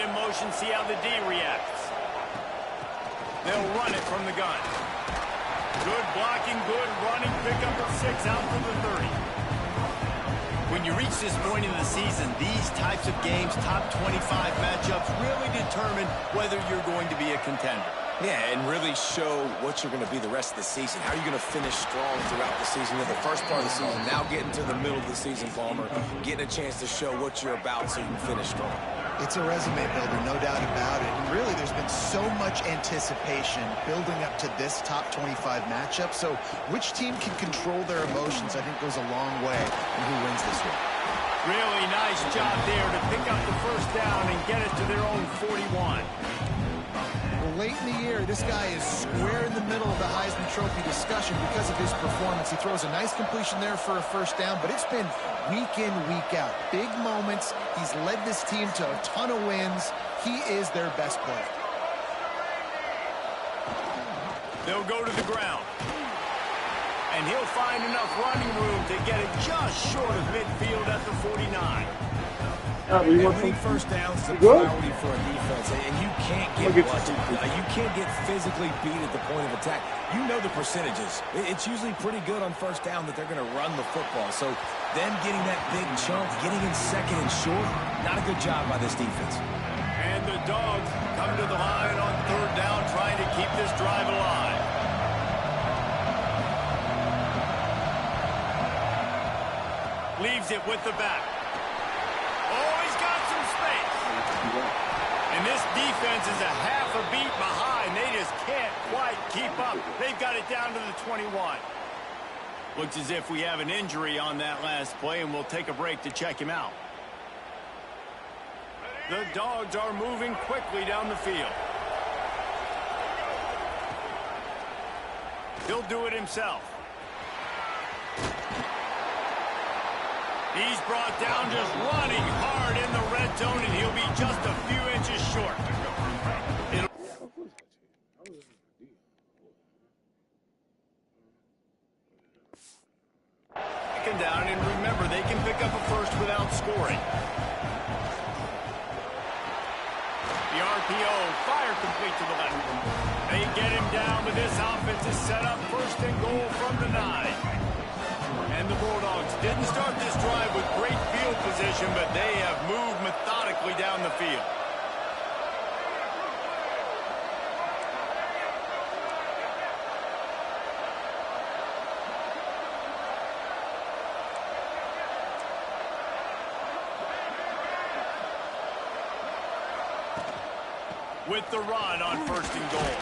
in motion, see how the D reacts. They'll run it from the gun. Good blocking, good running, pick up a 6 out to the 30. When you reach this point in the season, these types of games, top 25 matchups, really determine whether you're going to be a contender. Yeah, and really show what you're going to be the rest of the season. How are you going to finish strong throughout the season? In the first part of the season, now getting to the middle of the season, Palmer, getting a chance to show what you're about so you can finish strong. It's a resume builder, no doubt about it. And really, there's been so much anticipation building up to this top 25 matchup. So which team can control their emotions, I think, goes a long way in who wins this one. Really nice job there to pick up the first down and get it to their own 41. Well, late in the year, this guy is square in the middle of the Heisman Trophy discussion because of his performance. He throws a nice completion there for a first down, but it's been week in, week out. Big moments. He's led this team to a ton of wins. He is their best player. They'll go to the ground. And he'll find enough running room to get it just short of midfield at the 49. Winning first downs is a priority for a defense, and you can't get you can't get physically beat at the point of attack. You know the percentages. It's usually pretty good on first down that they're going to run the football. So them getting that big chunk, getting in second and short, not a good job by this defense. And the Dogs come to the line on third down, trying to keep this drive alive. Leaves it with the back. Oh, he's got some space. And this defense is a half a beat behind. They just can't quite keep up. They've got it down to the 21. Looks as if we have an injury on that last play, and we'll take a break to check him out. The Dogs are moving quickly down the field. He'll do it himself. He's brought down just running hard in the red zone, and he'll be just a few inches short. Second down, and remember, they can pick up a first without scoring. The RPO, fire complete to the left. They get him down, but this offense is set up first and goal from the 9. And the Bulldogs didn't start this drive with great field position, but they have moved methodically down the field. With the run on first and goal.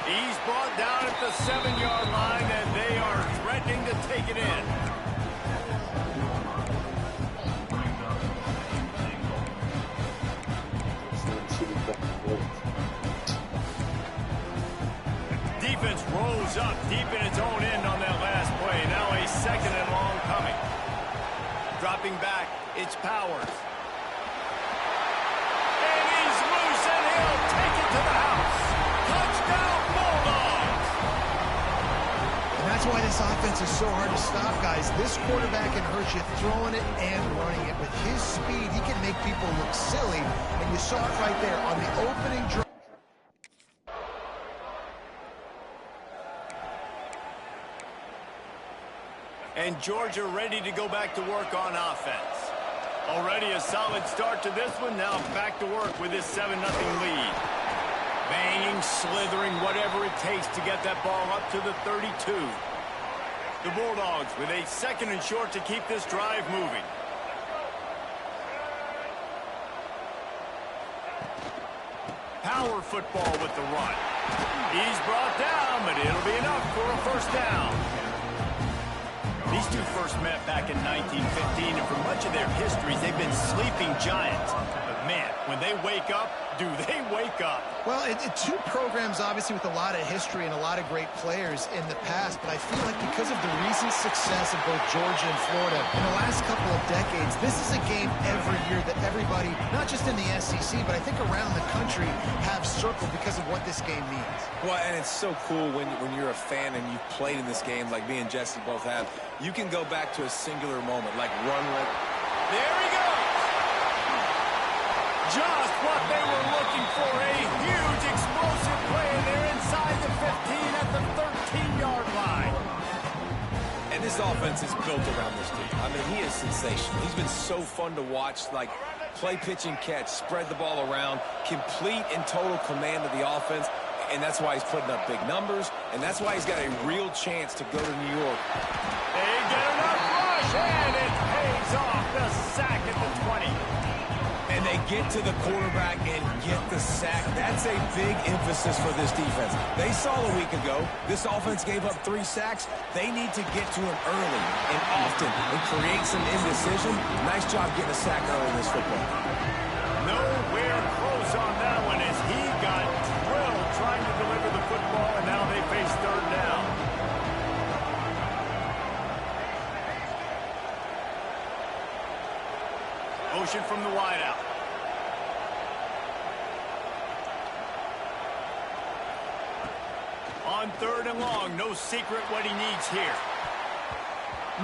He's brought down at the 7-yard line, and they are threatening to take it in. Defense rolls up deep in its own end on that last play. Now a second and long coming. Dropping back, it's Powers. And he's loose, and he'll take it to the house. Touchdown, Bulldogs! And that's why this offense is so hard to stop, guys. This quarterback can hurt you throwing it and running it. With his speed, he can make people look silly. And you saw it right there on the opening drive. And Georgia ready to go back to work on offense. Already a solid start to this one. Now back to work with this 7-0 lead. Banging, slithering, whatever it takes to get that ball up to the 32. The Bulldogs with a second and short to keep this drive moving. Power football with the run. He's brought down, but it'll be enough for a first down. These two first met back in 1915, and for much of their histories, they've been sleeping giants. But man, when they wake up, do they wake up? Well, two programs, obviously, with a lot of history and a lot of great players in the past, but I feel like because of the recent success of both Georgia and Florida in the last couple of decades, this is a game every year that everybody, not just in the SEC, but I think around the country, have circled because of what this game means. Well, and it's so cool when you're a fan and you've played in this game like me and Jesse both have. You can go back to a singular moment, like run. There he goes. Just what they were looking for. A huge explosive play, and they're inside the 15 at the 13-yard line. And this offense is built around this dude. I mean, he is sensational. He's been so fun to watch, like play, pitch, and catch, spread the ball around, complete and total command of the offense, and that's why he's putting up big numbers, and that's why he's got a real chance to go to New York. They get enough rush, and it pays off. The sack at the 20. And they get to the quarterback and get the sack. That's a big emphasis for this defense. They saw a week ago, this offense gave up 3 sacks. They need to get to him early and often and create some indecision. Nice job getting a sack early in this football. Nowhere close on that one as he got drilled trying to deliver the football, and now they face third down. Motion from the wideout. On third and long, no secret what he needs here.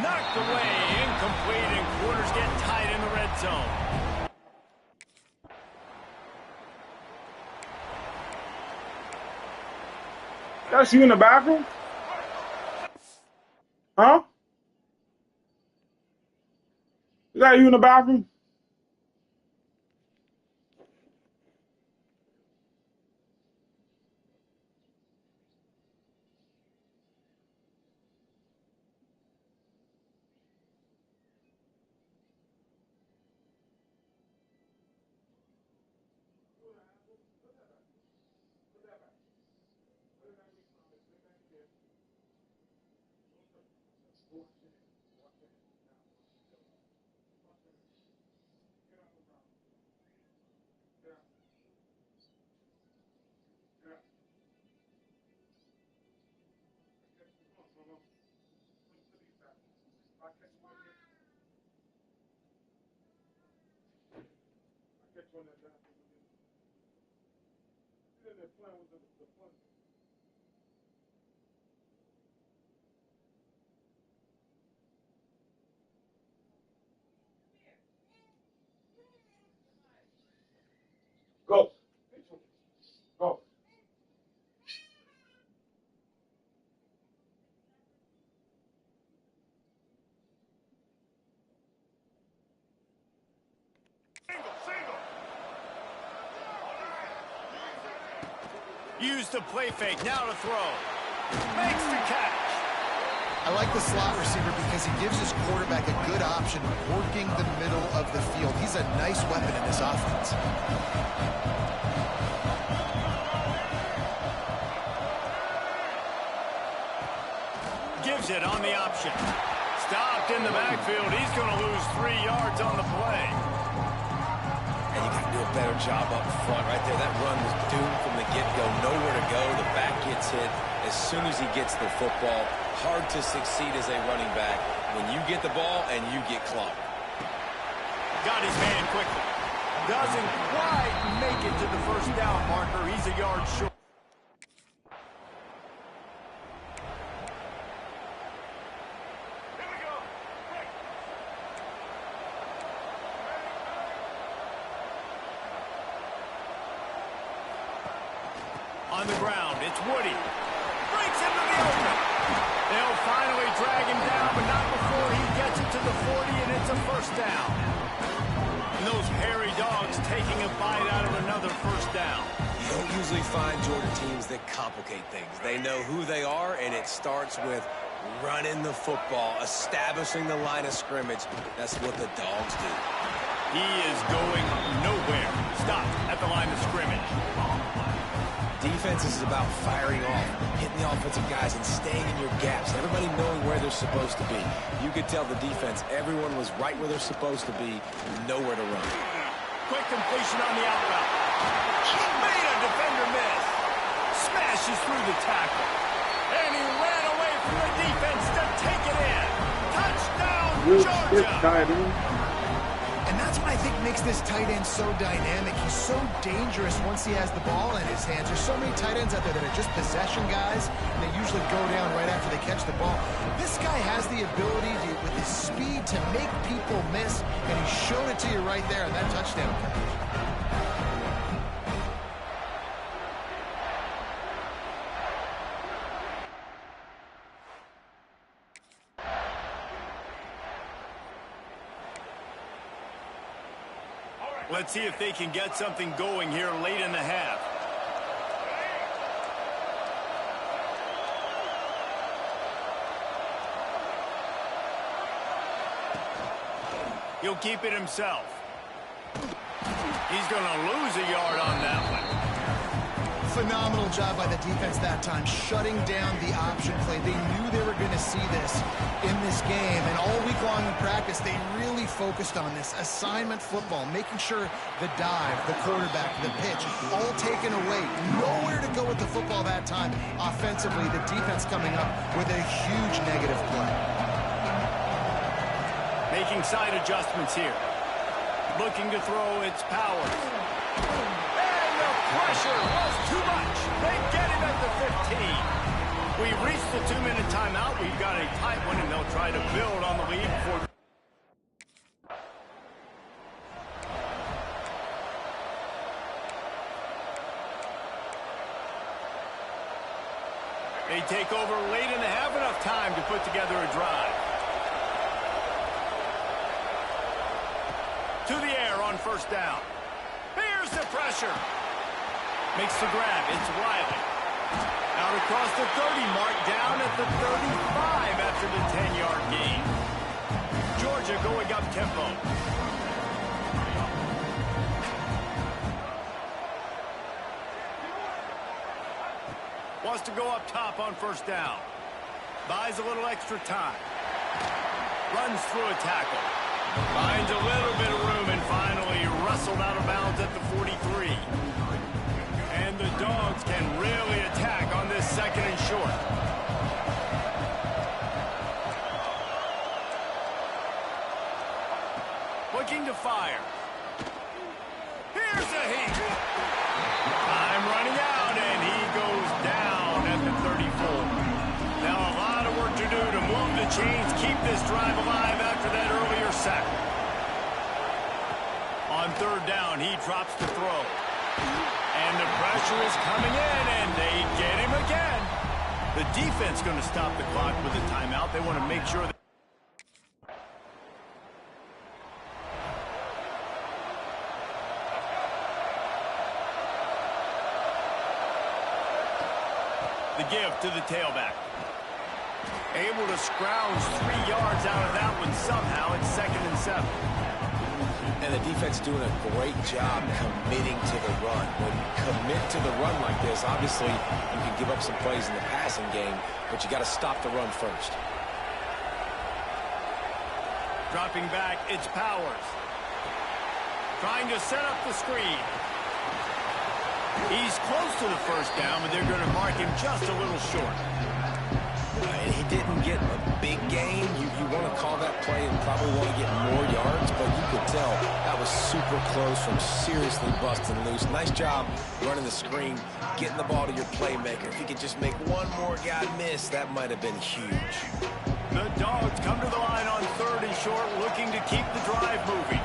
Knocked away, incomplete, and quarters get tight in the red zone. That's you in the bathroom? Huh? Is that you in the bathroom? Go. Go. Use the play fake, now to throw. Makes the catch. I like the slot receiver because he gives his quarterback a good option working the middle of the field. He's a nice weapon in this offense. Gives it on the option. Stopped in the backfield. He's going to lose 3 yards on the play. And you got to do a better job up front right there. That run was doomed from the get-go. Nowhere to go. The back gets hit as soon as he gets the football. Hard to succeed as a running back when you get the ball and you get clocked. Got his man quickly. Doesn't quite make it to the first down marker. He's a yard short. On the ground, it's Woody. Breaks into the open. They'll finally drag him down, but not before he gets it to the 40, and it's a first down. And those hairy dogs taking a bite out of another first down. You don't usually find Georgia teams that complicate things. They know who they are, and it starts with running the football, establishing the line of scrimmage. That's what the dogs do. He is going nowhere. Stop at the line of scrimmage. Defense is about firing off, hitting the offensive guys, and staying in your gaps. Everybody knowing where they're supposed to be. You could tell the defense, everyone was right where they're supposed to be, nowhere to run. Quick completion on the out route. He made a defender miss. Smashes through the tackle. And he ran away from the defense to take it in. Touchdown, Georgia! And that's what I think makes this tight end so dynamic. He's so dangerous once he has the ball in his hands. There's so many tight ends out there that are just possession guys, and they usually go down right after they catch the ball. This guy has the ability to, with his speed, to make people miss, and he showed it to you right there on that touchdown catch. Let's see if they can get something going here late in the half. He'll keep it himself. He's going to lose a yard on that one. Phenomenal job by the defense that time, shutting down the option play. They knew they were going to see this in this game, and all week long in practice, they really focused on this assignment football, making sure the dive, the quarterback, the pitch, all taken away. Nowhere to go with the football that time. Offensively, the defense coming up with a huge negative play. Making side adjustments here. Looking to throw its powers. And the pressure was too much. They get him at the 15. We reached the 2-minute timeout. We've got a tight one, and they'll try to build on the lead for... They take over late in the half, enough time to put together a drive. To the air on first down. Here's the pressure. Makes the grab. It's Riley. Out across the 30 mark, down at the 35 after the 10-yard gain. Georgia going up tempo. Wants to go up top on first down. Buys a little extra time. Runs through a tackle. Finds a little bit of room and finally wrestled out of bounds at the 43. And the Dogs can really attack on this second and short. Looking to fire. Here's a heat. Time running out, and he goes down at the 34. Now a lot of work to do to move the chains, keep this drive alive after that earlier sack. On third down, he drops the throw. And the pressure is coming in, and they get him again. The defense going to stop the clock with a timeout. They want to make sure that the give to the tailback. Able to scrounge 3 yards out of that one somehow. It's 2nd and 7. And the defense doing a great job committing to the run. When you commit to the run like this, obviously you can give up some plays in the passing game, but you got to stop the run first. Dropping back, it's Powers. Trying to set up the screen. He's close to the first down, but they're going to mark him just a little short. And he didn't get a big gain. You want to call that play and probably want to get more yards, but you could tell that was super close from seriously busting loose. Nice job running the screen, getting the ball to your playmaker. If he could just make one more guy miss, that might have been huge. The Dogs come to the line on 3rd and short, looking to keep the drive moving.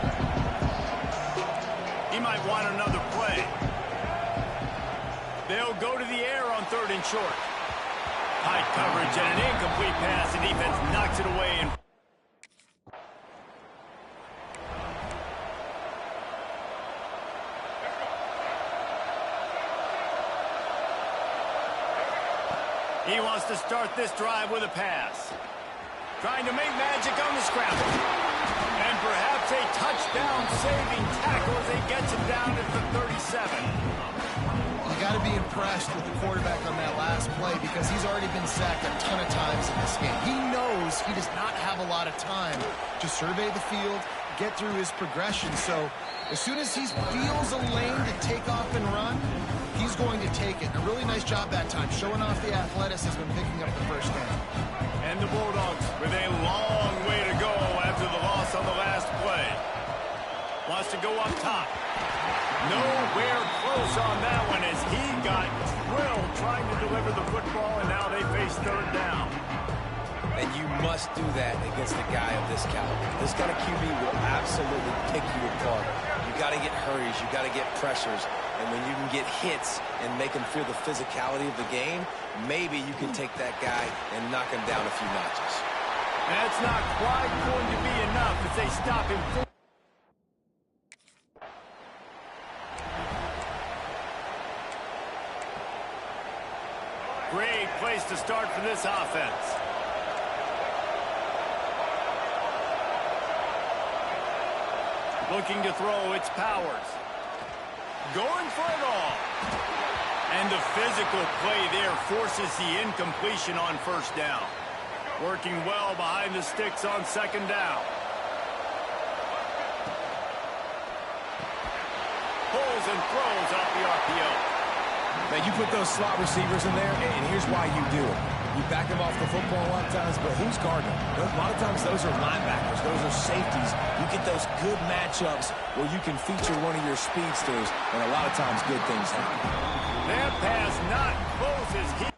He might want another play. They'll go to the air on 3rd and short. Tight coverage and an incomplete pass. The defense knocks it away. And he wants to start this drive with a pass. Trying to make magic on the scramble. And perhaps a touchdown-saving tackle as he gets him down at the 37. You got to be impressed with the quarterback on that last play because he's already been sacked a ton of times in this game. He knows he does not have a lot of time to survey the field, get through his progression. So as soon as he feels a lane to take off and run, he's going to take it. A really nice job that time, showing off the athleticism and picking up the first down. And the Bulldogs with a long way to go after the loss on the last play. Wants to go up top. Nowhere close on that one as he got drilled trying to deliver the football, and now they face 3rd down. And you must do that against a guy of this caliber. This kind of QB will absolutely pick you apart. You got to get hurries, you got to get pressures, and when you can get hits and make him feel the physicality of the game, maybe you can take that guy and knock him down a few notches. That's not quite going to be enough as they stop him. to start for this offense. Looking to throw, it's Powers. Going for it all. And the physical play there forces the incompletion on first down. Working well behind the sticks on second down. Pulls and throws off the RPO. Now, you put those slot receivers in there, and here's why you do it. You back them off the football a lot of times, but who's guarding them? A lot of times those are linebackers. Those are safeties. You get those good matchups where you can feature one of your speedsters, and a lot of times good things happen. That pass not close as he...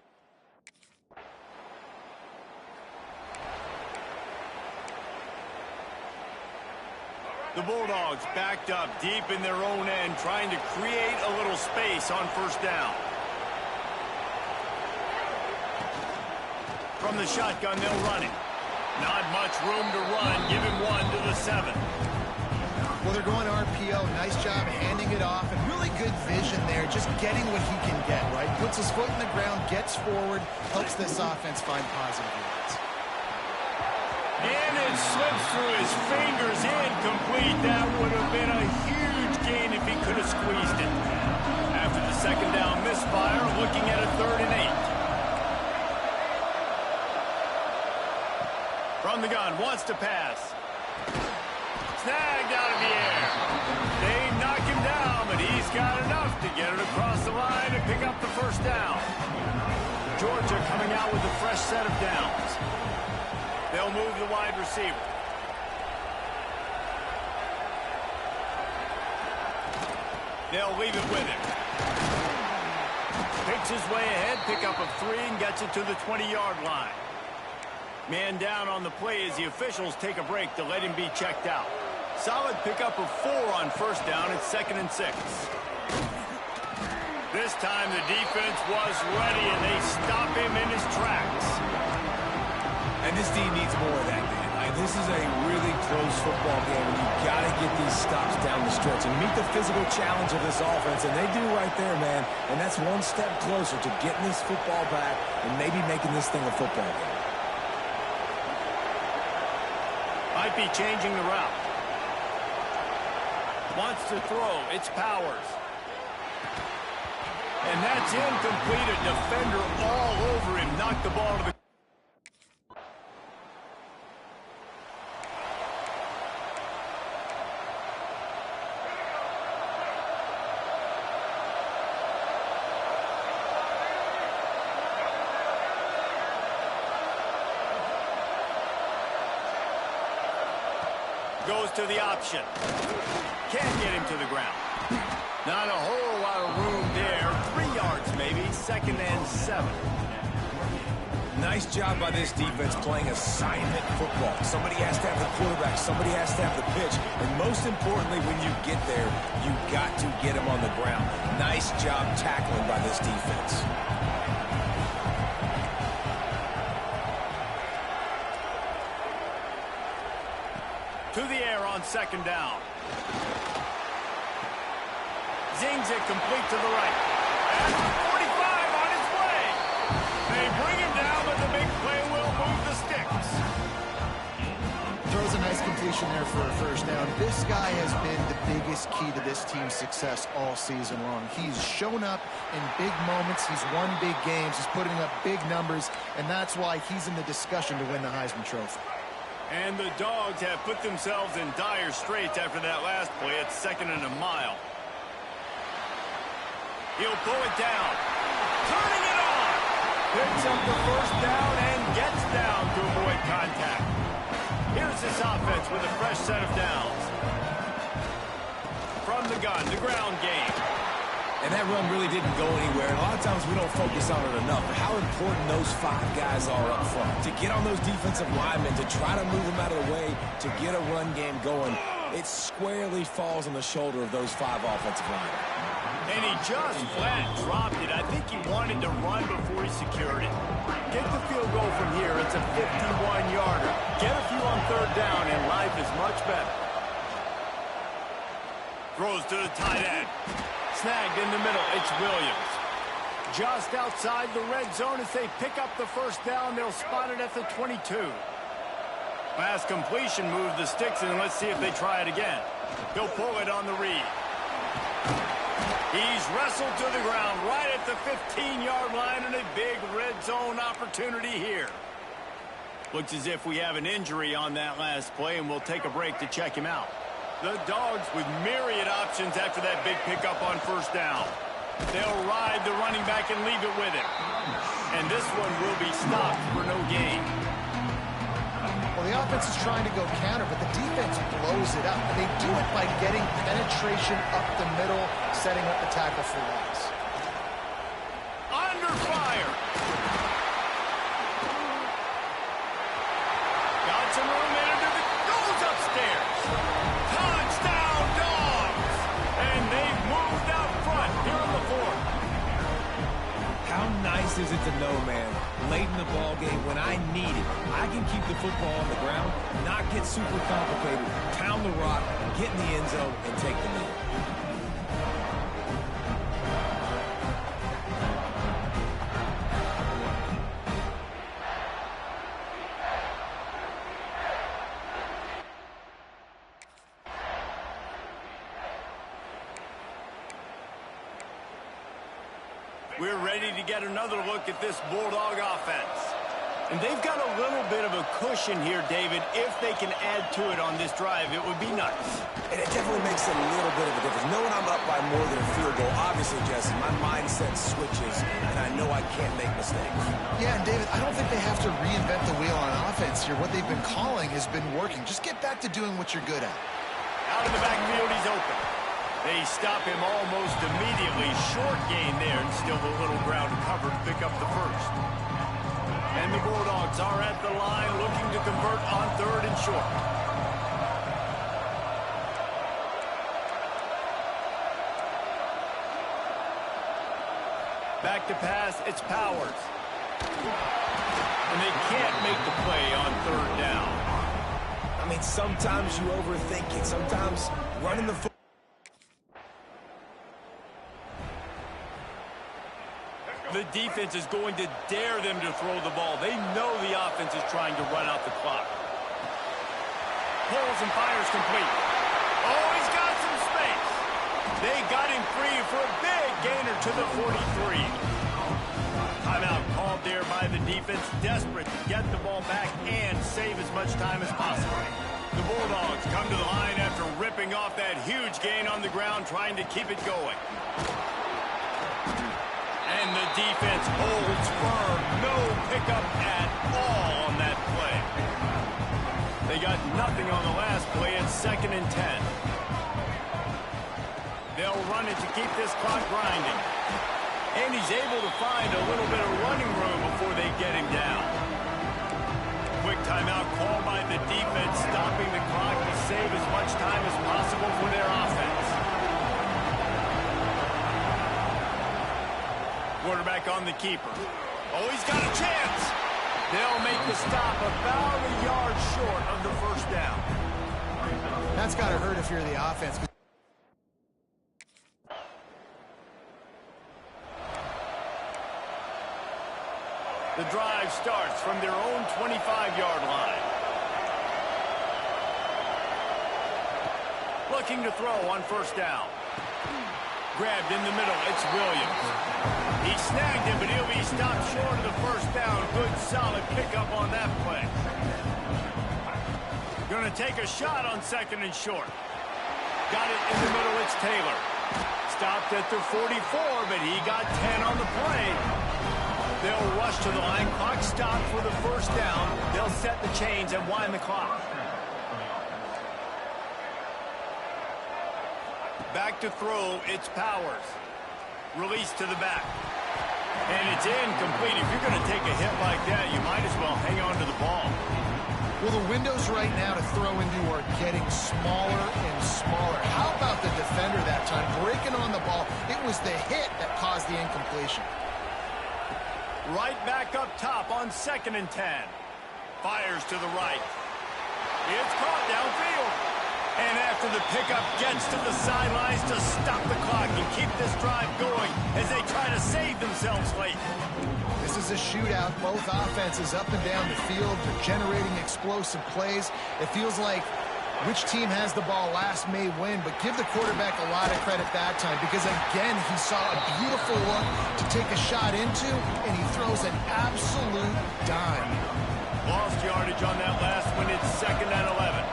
The Bulldogs backed up deep in their own end, trying to create a little space on first down. From the shotgun, they'll run it. Not much room to run. Give him one to the 7. Well, they're going RPO. Nice job handing it off, and really good vision there, just getting what he can get, right? Puts his foot in the ground, gets forward, helps this offense find positive yards. And it slips through his fingers, incomplete. That would have been a huge gain if he could have squeezed it. After the second down misfire, looking at a 3rd and 8. From the gun, wants to pass. Snagged out of the air. They knock him down, but he's got enough to get it across the line and pick up the first down. Georgia coming out with a fresh set of downs. They'll move the wide receiver. They'll leave it with him. Picks his way ahead, pick up of 3, and gets it to the 20-yard line. Man down on the play as the officials take a break to let him be checked out. Solid pickup of 4 on first down. It's 2nd and 6. This time the defense was ready, and they stop him in his tracks. And this team needs more of that, man. This is a really close football game, and you've got to get these stops down the stretch and meet the physical challenge of this offense, and they do right there, man. And that's one step closer to getting this football back and maybe making this thing a football game. Might be changing the route. Wants to throw. It's Powers. And that's incomplete. A defender all over him. Knocked the ball to the... Goes to the option. Can't get him to the ground. Not a whole lot of room there. 3 yards maybe. 2nd and 7. Nice job by this defense playing assignment football. Somebody has to have the quarterback. Somebody has to have the pitch. And most importantly, when you get there, you got to get him on the ground. Nice job tackling by this defense. To the air on second down. Zings it complete to the right. And 45 on his way. They bring him down, but the big play will move the sticks. Throws a nice completion there for a first down. This guy has been the biggest key to this team's success all season long. He's shown up in big moments. He's won big games. He's putting up big numbers, and that's why he's in the discussion to win the Heisman Trophy. And the Dogs have put themselves in dire straits after that last play. It's 2nd and a mile. He'll pull it down. Turning it on. Picks up the first down and gets down to avoid contact. Here's this offense with a fresh set of downs. From the gun, the ground game. And that run really didn't go anywhere. And a lot of times we don't focus on it enough. But how important those 5 guys are up front. To get on those defensive linemen, to try to move them out of the way, to get a run game going, it squarely falls on the shoulder of those 5 offensive linemen. And he just flat dropped it. I think he wanted to run before he secured it. Get the field goal from here. It's a 51-yarder. Get a few on third down, and life is much better. Throws to the tight end. Snagged in the middle. It's Williams. Just outside the red zone as they pick up the first down. They'll spot it at the 22. Pass completion moved the sticks, and let's see if they try it again. He'll pull it on the read. He's wrestled to the ground right at the 15-yard line, and a big red zone opportunity here. Looks as if we have an injury on that last play, and we'll take a break to check him out. The Dogs with myriad options after that big pickup on first down. They'll ride the running back and leave it with him. And this one will be stopped for no gain. Well, the offense is trying to go counter, but the defense blows it up. And they do it by getting penetration up the middle, setting up the tackle for loss. Under fire. Got some room in it. Goes upstairs. Touchdown, Dogs. And they've moved out front here on the 4th. How nice is it to know, man, late in the ball game when I need it, I can keep the football on the ground, not get super complicated, pound the rock, get in the end zone, and take the lead. We're ready to get another look at this Bulldog offense. And they've got a little bit of a cushion here, David. If they can add to it on this drive, it would be nice. And it definitely makes a little bit of a difference. Knowing I'm up by more than a field goal, obviously, Jesse, my mindset switches, and I know I can't make mistakes. Yeah, and David, I don't think they have to reinvent the wheel on offense here. What they've been calling has been working. Just get back to doing what you're good at. Out of the backfield, he's open. They stop him almost immediately. Short gain there, and still a little ground covered to pick up the first. And the Bulldogs are at the line looking to convert on 3rd and short. Back to pass, it's Powers. And they can't make the play on 3rd down. I mean, sometimes you overthink it. Sometimes running the football. The defense is going to dare them to throw the ball. They know the offense is trying to run out the clock. Pulls and fires complete. Oh, he's got some space. They got him free for a big gainer to the 43. Timeout called there by the defense, desperate to get the ball back and save as much time as possible. The Bulldogs come to the line after ripping off that huge gain on the ground, trying to keep it going. And the defense holds firm. No pickup at all on that play. They got nothing on the last play. It's 2nd and 10. They'll run it to keep this clock grinding. And he's able to find a little bit of running room before they get him down. Quick timeout called by the defense, stopping the clock to save as much time as possible for their offense. Quarterback on the keeper. Oh, he's got a chance. They'll make the stop about a yard short of the first down. That's got to hurt if you're the offense. The drive starts from their own 25-yard line. Looking to throw on first down. Grabbed in the middle, it's Williams. He snagged him, but he'll be stopped short of the first down. Good, solid pickup on that play. Going to take a shot on 2nd and short. Got it in the middle, it's Taylor. Stopped at the 44, but he got 10 on the play. They'll rush to the line. Clock stopped for the first down. They'll set the chains and wind the clock. Back to throw, it's Powers. Release to the back. And it's incomplete. If you're going to take a hit like that, you might as well hang on to the ball. Well, the windows right now to throw into are getting smaller and smaller. How about the defender that time breaking on the ball? It was the hit that caused the incompletion. Right back up top on 2nd and 10. Fires to the right. It's caught downfield. And after the pickup gets to the sidelines to stop the clock and keep this drive going as they try to save themselves late. This is a shootout. Both offenses up and down the field. They're generating explosive plays. It feels like which team has the ball last may win, but give the quarterback a lot of credit that time because, again, he saw a beautiful look to take a shot into, and he throws an absolute dime. Lost yardage on that last one. It's 2nd and 11.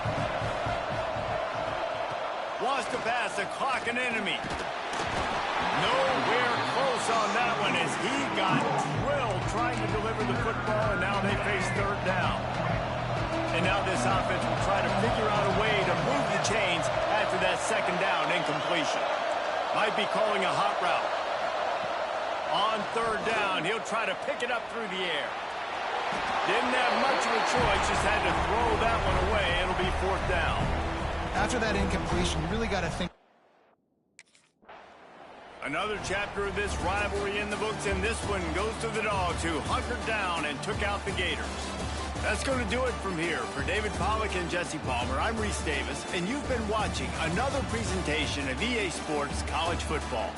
Wants to pass the clock an enemy. Nowhere close on that one as he got drilled trying to deliver the football, and now they face 3rd down. And now this offense will try to figure out a way to move the chains after that 2nd down incompletion. Might be calling a hot route. On 3rd down, he'll try to pick it up through the air. Didn't have much of a choice, just had to throw that one away. It'll be 4th down. After that incompletion, you really got to think. Another chapter of this rivalry in the books, and this one goes to the Dogs, who hunkered down and took out the Gators. That's going to do it from here. For David Pollack and Jesse Palmer, I'm Reese Davis, and you've been watching another presentation of EA Sports College Football.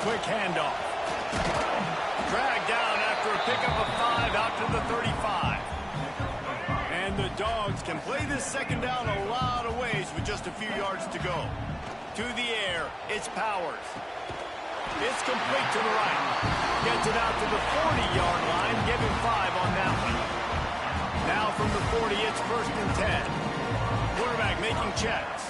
Quick handoff. Dragged down after a pickup of 5 out to the 35. And the Dogs can play this second down a lot of ways with just a few yards to go. To the air, it's Powers. It's complete to the right. Gets it out to the 40-yard line. Give him 5 on that one. Now from the 40, it's 1st and 10. Quarterback making checks.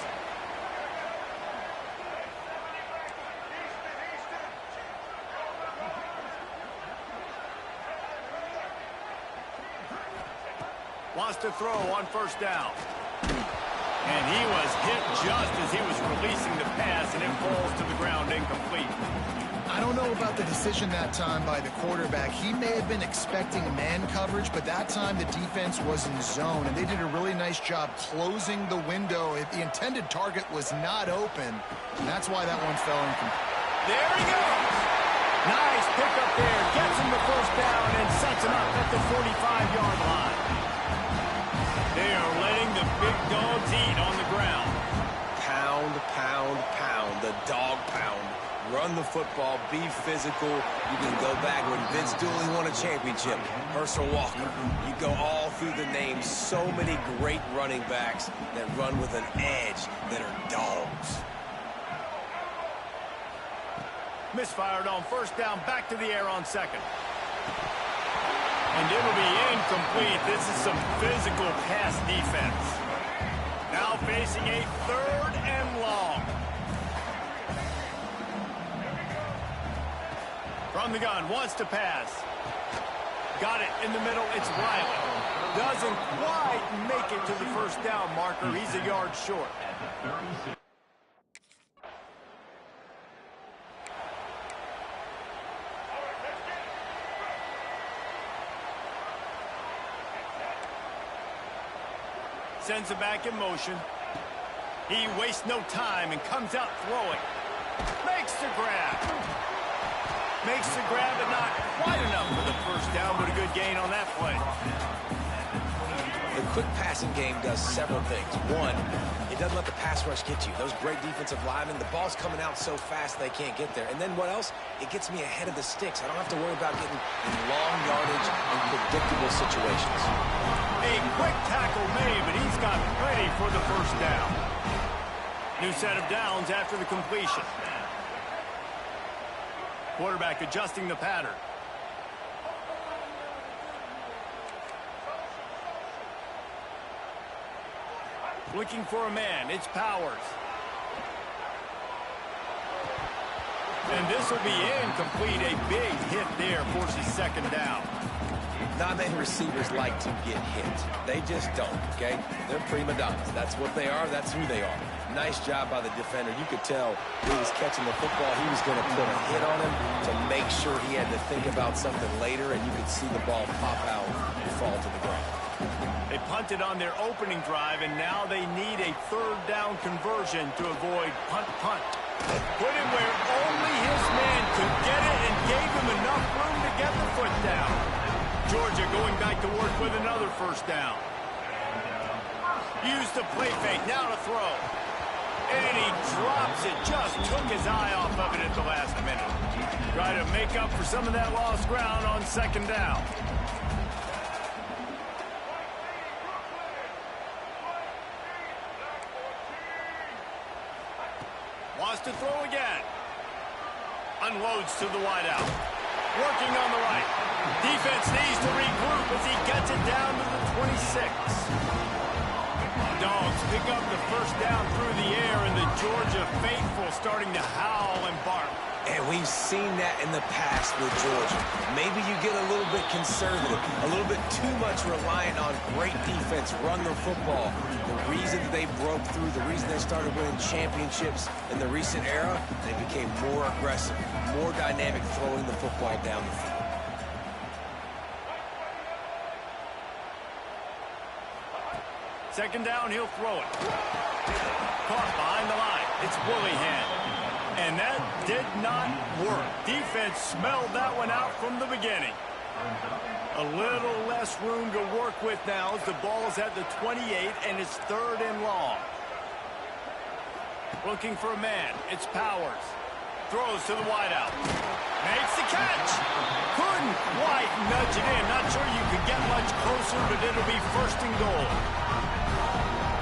Wants to throw on 1st down. And he was hit just as he was releasing the pass, and it falls to the ground incomplete. I don't know about the decision that time by the quarterback. He may have been expecting man coverage, but that time the defense was in zone, and they did a really nice job closing the window. If the intended target was not open, and that's why that one fell incomplete. There he goes. Nice pickup there. Gets him the 1st down and sets him up at the 45-yard line. They are letting the big dogs eat on the ground. Pound, pound, pound. The dog pound. Run the football. Be physical. You can go back when Vince Dooley won a championship. Herschel Walker. You go all through the names. So many great running backs that run with an edge that are dogs. Misfired on 1st down. Back to the air on 2nd. And it'll be incomplete. This is some physical pass defense. Now facing a 3rd and long. From the gun, wants to pass. Got it in the middle, it's Riley. Doesn't quite make it to the 1st down marker. He's a yard short. Sends it back in motion. He wastes no time and comes out throwing. Makes the grab. Makes the grab, but not quite enough for the 1st down, but a good gain on that play. The quick passing game does several things. One, it doesn't let the pass rush get you. Those great defensive linemen, the ball's coming out so fast they can't get there. And then what else? It gets me ahead of the sticks. I don't have to worry about getting in long yardage and predictable situations. A quick tackle made, but he's got plenty for the 1st down. New set of downs after the completion. Quarterback adjusting the pattern. Looking for a man. It's Powers. And this will be incomplete. A big hit there forces 2nd down. Not many receivers like to get hit. They just don't, okay? They're prima donnas. That's what they are. That's who they are. Nice job by the defender. You could tell he was catching the football. He was going to put a hit on him to make sure he had to think about something later, and you could see the ball pop out and fall to the ground. They punted on their opening drive, and now they need a 3rd down conversion to avoid punt. Put him where only his man could get it and gave him enough room to get the foot down. Georgia going back to work with another 1st down. Use the play fake, now to throw. And he drops it, just took his eye off of it at the last minute. Try to make up for some of that lost ground on 2nd down. Wants to throw again. Unloads to the wideout. Working on the right. Defense needs to regroup as he gets it down to the 26. Dogs pick up the 1st down through the air, and the Georgia faithful starting to howl and bark. And we've seen that in the past with Georgia. Maybe you get a little bit conservative, a little bit too much reliant on great defense, run the football. The reason that they broke through, the reason they started winning championships in the recent era, they became more aggressive, more dynamic throwing the football down the field. Second down, he'll throw it. Caught behind the line. It's Willihan. And that did not work. Defense smelled that one out from the beginning. A little less room to work with now as the ball's at the 28 and it's 3rd and long. Looking for a man. It's Powers. throws to the wideout. Makes the catch. Couldn't quite nudge it in. Not sure you could get much closer, but it'll be first and goal.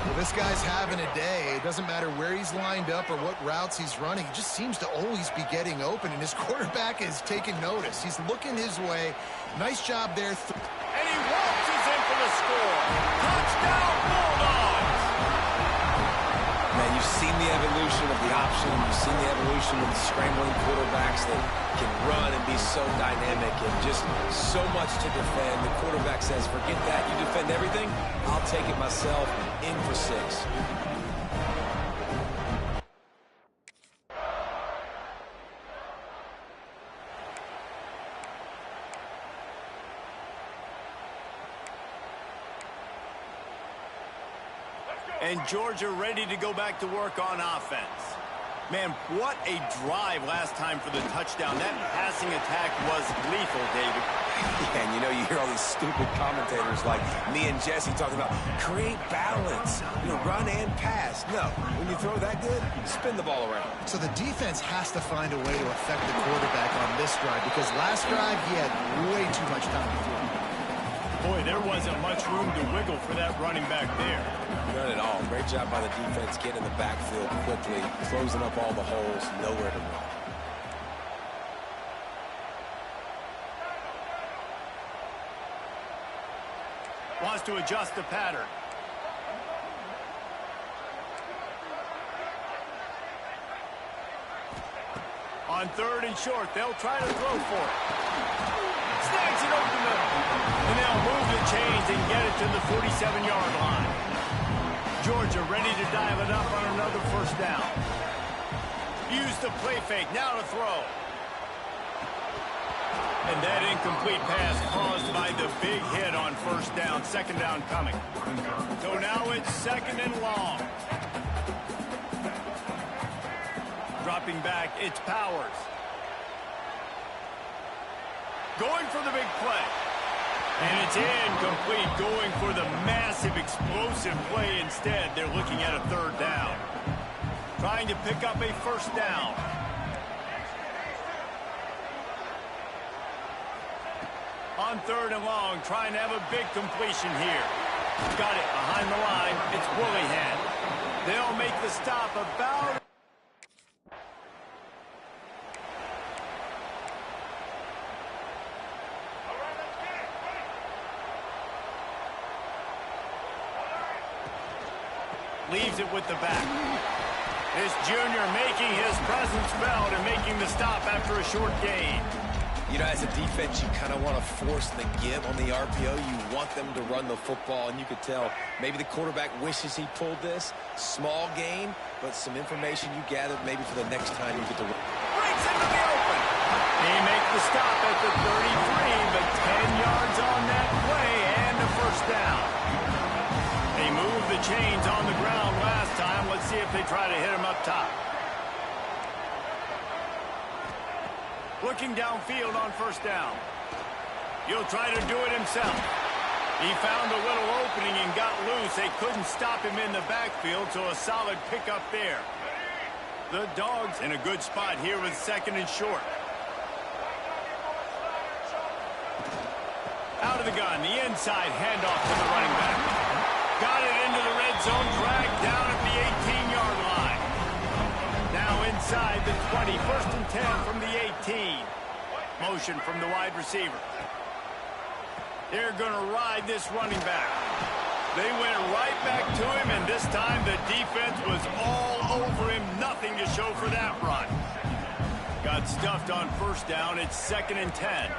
Well, this guy's having a day. It doesn't matter where he's lined up or what routes he's running. He just seems to always be getting open, and his quarterback is taking notice. He's looking his way. Nice job there. And he waltzes in for the score. Touchdown, Bulldogs! Man, you've seen the evolution of the option. You've seen the evolution of the scrambling quarterbacks that can run and be so dynamic and just so much to defend. The quarterback says, forget that. You defend everything, I'll take it myself. In for 6. And Georgia ready to go back to work on offense. Man, what a drive last time for the touchdown. That passing attack was lethal, David. Yeah, and you know, you hear all these stupid commentators like me and Jesse talking about create balance, run and pass. No, when you throw that good, spin the ball around. So the defense has to find a way to affect the quarterback on this drive, because last drive he had way too much time to throw. Boy, there wasn't much room to wiggle for that running back there. None at all. Great job by the defense getting in the backfield quickly, closing up all the holes, nowhere to run. Wants to adjust the pattern. On 3rd and short, they'll try to throw for it. Snags it over the middle. And they'll move the chains and get it to the 47-yard line. Georgia ready to dial it up on another first down. Use the play fake, now to throw. And that incomplete pass caused by the big hit on first down. 2nd down coming. So now it's 2nd and long. Dropping back, it's Powers. Going for the big play. And it's incomplete, going for the massive, explosive play instead. They're looking at a 3rd down. Trying to pick up a first down. On 3rd and long, trying to have a big completion here. Got it behind the line. It's Willingham. They'll make the stop about... Leaves it with the back. This junior making his presence felt and making the stop after a short gain. You know, as a defense, you kind of want to force the give on the RPO. You want them to run the football, and you could tell maybe the quarterback wishes he pulled this. Small gain, but some information you gathered maybe for the next time you get to run. Breaks into the open. They make the stop at the 33, but 10 yards on that play and a first down. They moved the chains on the ground last time. Let's see if they try to hit him up top. Looking downfield on first down. He'll try to do it himself. He found a little opening and got loose. They couldn't stop him in the backfield, so a solid pickup there. The Dogs in a good spot here with 2nd and short. Out of the gun, the inside handoff to the running back. Got it into the red zone, dragged down at the 18-yard line. Now inside the 20, 1st and 10 from the 18. Motion from the wide receiver. They're going to ride this running back. They went right back to him, and this time the defense was all over him. Nothing to show for that run. Got stuffed on first down. It's 2nd and 10.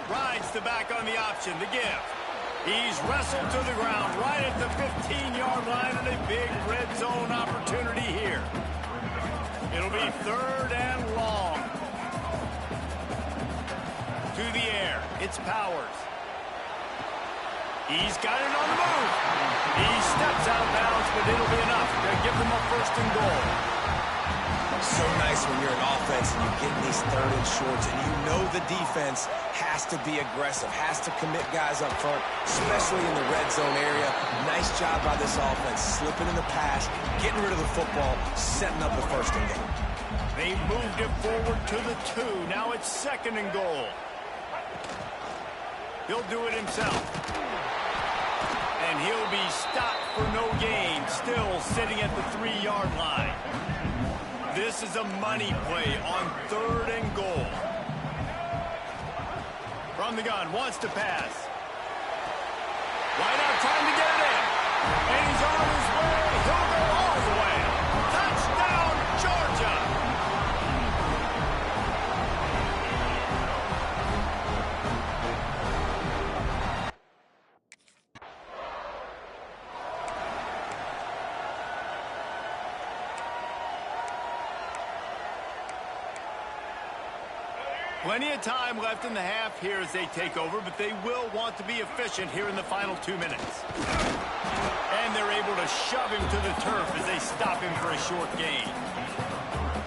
Rides the back on the option, the give. He's wrestled to the ground right at the 15-yard line, and a big red zone opportunity here. It'll be 3rd and long. To the air, it's Powers. He's got it on the move. He steps out of bounds, but it'll be enough to give them a 1st and goal. So nice when you're an offense and you get in these third and shorts and you know the defense has to be aggressive, has to commit guys up front, especially in the red zone area. Nice job by this offense, slipping in the pass, getting rid of the football, setting up the first and goal. They moved it forward to the 2. Now it's 2nd and goal. He'll do it himself. And he'll be stopped for no gain, still sitting at the 3-yard line. This is a money play on 3rd and goal. From the gun, wants to pass. Right out, trying to get it in. And he's on his way. He'll go all the way. Touchdown, Georgia. Plenty of time left in the half here as they take over, but they will want to be efficient here in the final 2 minutes. And they're able to shove him to the turf as they stop him for a short gain.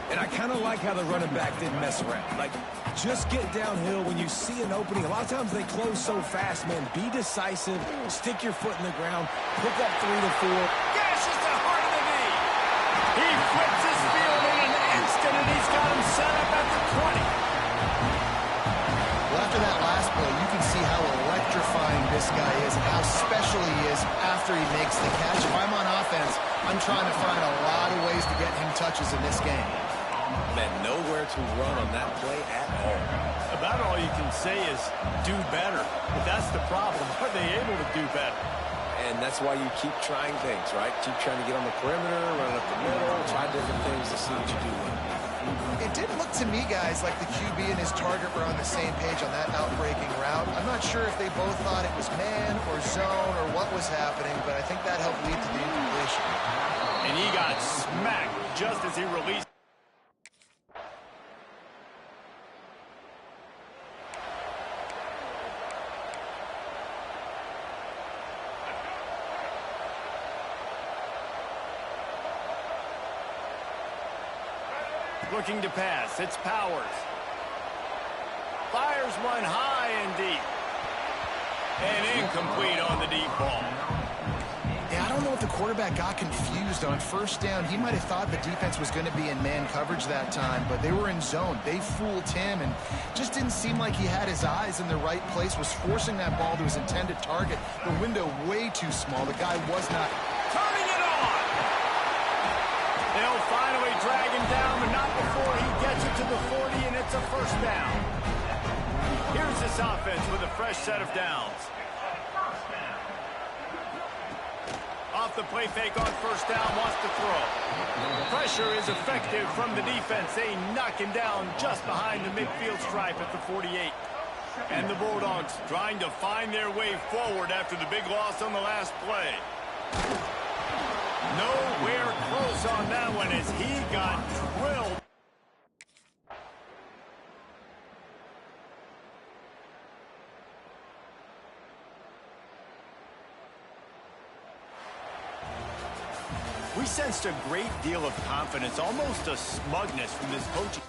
And I kind of like how the running back didn't mess around. Like, just get downhill when you see an opening. A lot of times they close so fast, man. Be decisive, stick your foot in the ground, pick up 3 to 4. Gashes the heart of the knee. He flips his field in an instant, and he's got him set up at the 20. Well, after that last play, you can see how electrifying this guy is and how special he is after he makes the catch. If I'm on offense, I'm trying to find a lot of ways to get him touches in this game. Man, nowhere to run on that play at all. About all you can say is do better. But that's the problem. Are they able to do better? And that's why you keep trying things, right? Keep trying to get on the perimeter, run up the middle, try different things to see what you do well. It didn't look to me, guys, like the QB and his target were on the same page on that outbreaking route. I'm not sure if they both thought it was man or zone or what was happening, but I think that helped lead to the incompletion. And he got smacked just as he released. Looking to pass. It's Powers. Fires one high and deep. And incomplete on the deep ball. Yeah, I don't know if the quarterback got confused on first down. He might have thought the defense was going to be in man coverage that time, but they were in zone. They fooled him and just didn't seem like he had his eyes in the right place, was forcing that ball to his intended target. The window way too small. The guy was not turning it on. They'll finally drag him down, but not before he gets it to the 40, and it's a first down. Here's this offense with a fresh set of downs. Off the play fake on first down, wants to throw. Pressure is effective from the defense. They knock him down just behind the midfield stripe at the 48. And the Bulldogs trying to find their way forward after the big loss on the last play. Nowhere close on that one as he got drilled. We sensed a great deal of confidence, almost a smugness from this coaching.